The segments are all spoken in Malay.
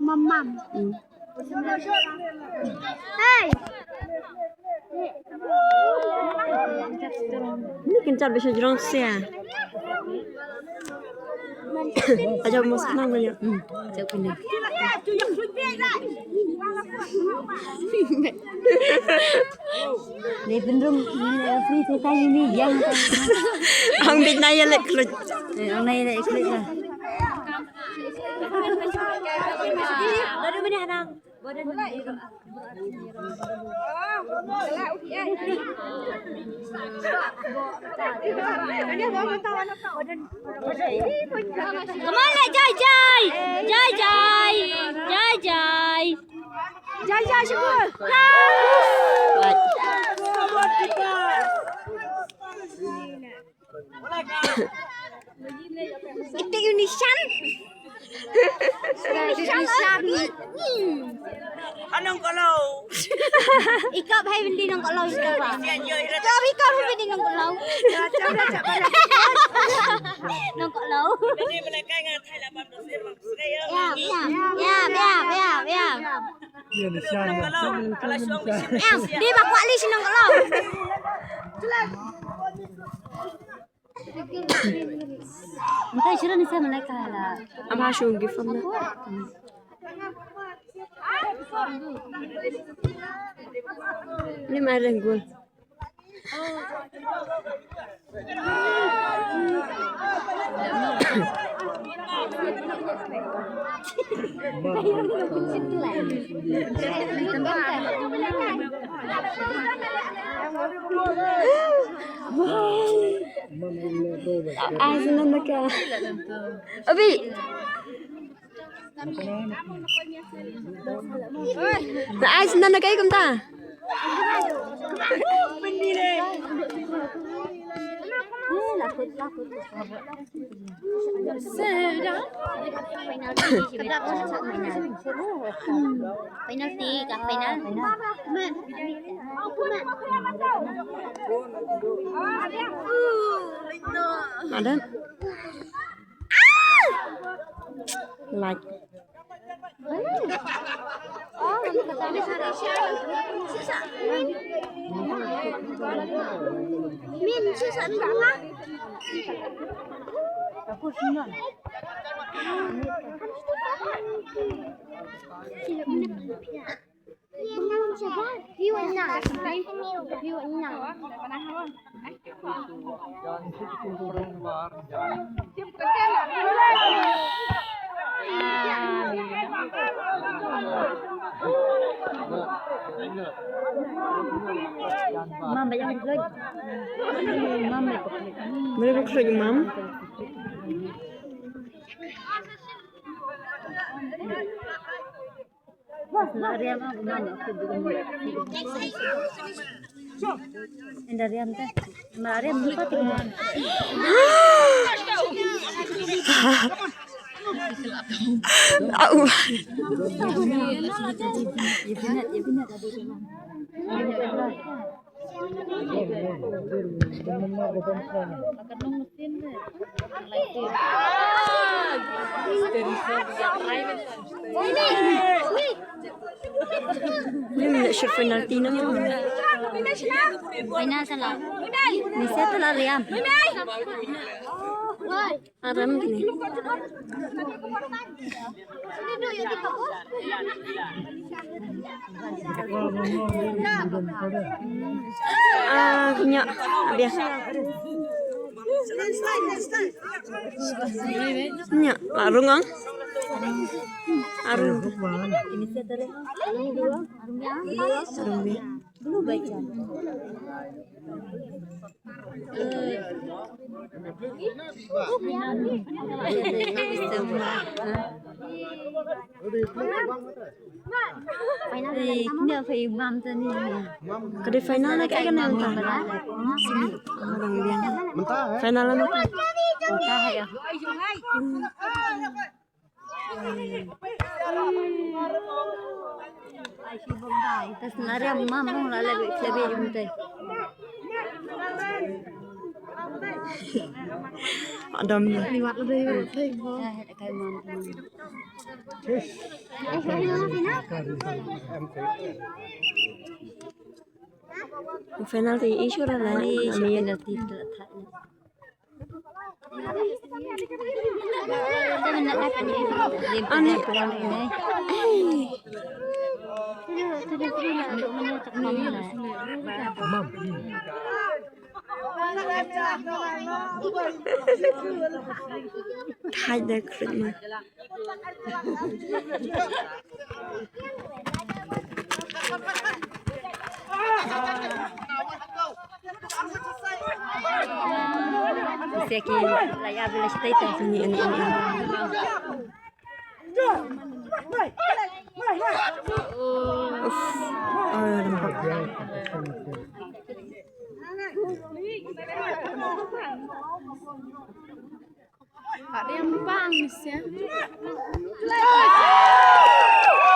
Mam. Hey. Ini kencar bisa jerong sih ya. Aja mau senang banyak. Jauh pindah. Dia beneran free saya ini yang Ang big na yan like klut. ang nai ikut lah. Baru mana harang? Come on, Jai. Jai, syukur. Itu Unisan. Anong kalau? Ikaw hay hindi nang kalaw ikaw ba? Ikaw hindi nang kalaw. Nang kalaw. Hindi mo lang kaya nga tayo labang dosir magsukayo. Ya. Anong kalau? Kalasyon Di ba kwali sinang kalaw? Entah sila ni saya mereka lah. Am hasyo gifam na. Ini marang gol. Ay, senang ka. Abi. Ay, senang na kayo kumta. Penalti, kah final? Ada? Like. Min susah enggak? Aku senang. Mama yang ikut. Mama ikut. Boleh buka lagi, Mam? Lariam aku mana aku juga. Lariam teh. Lariam lupa tinggal. Au. Ini sure penalti na mo. Final salah. Bisa tu lariam. Aram gini. Nya, biasa. Nya, larung ang. Arung. Ini saya tadi. Arung dia. Dulu baca. Ini apa imam tadi? Kada final na kaya ganun ta. Orang dia. Final na. Entah ya. Terus nari mamang lalu lebih jumpai. Adam Liwat lebih. final thì ý chút là Ini Amin penalti terletak. Saya nak dapat ni. Ani. Hai đây keren mah. Saya kira layak bila kita itu. Ini. Uff. Oh, nampak. Ada yang pangis ya.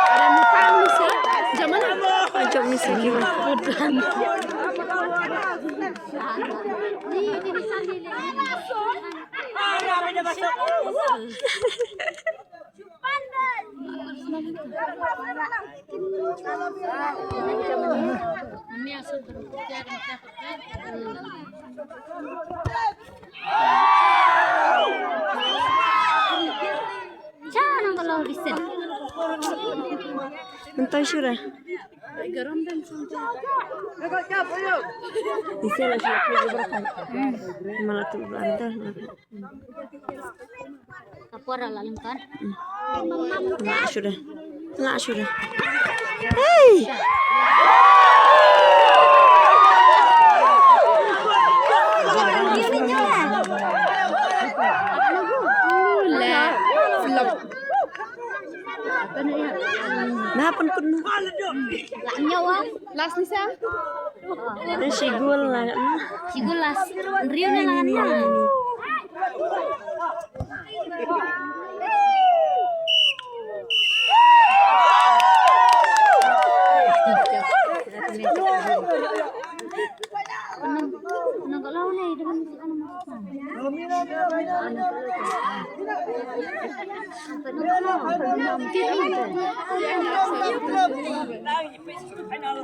Ada yang pangis ya. Zaman apa? Ajak misi gila. Jangan kalau bisa. Mentau sudah. Garam dan santan. Isi lah sudah berapa? Malah tu berantar. Kapur lalu kan. Nggak sudah. Hey. Nah, pun kuno. Laknya wah. Last nih sah. Ada sigul lah. Sigulas. Rio ni laknya. Nang kalau ni dengan Final.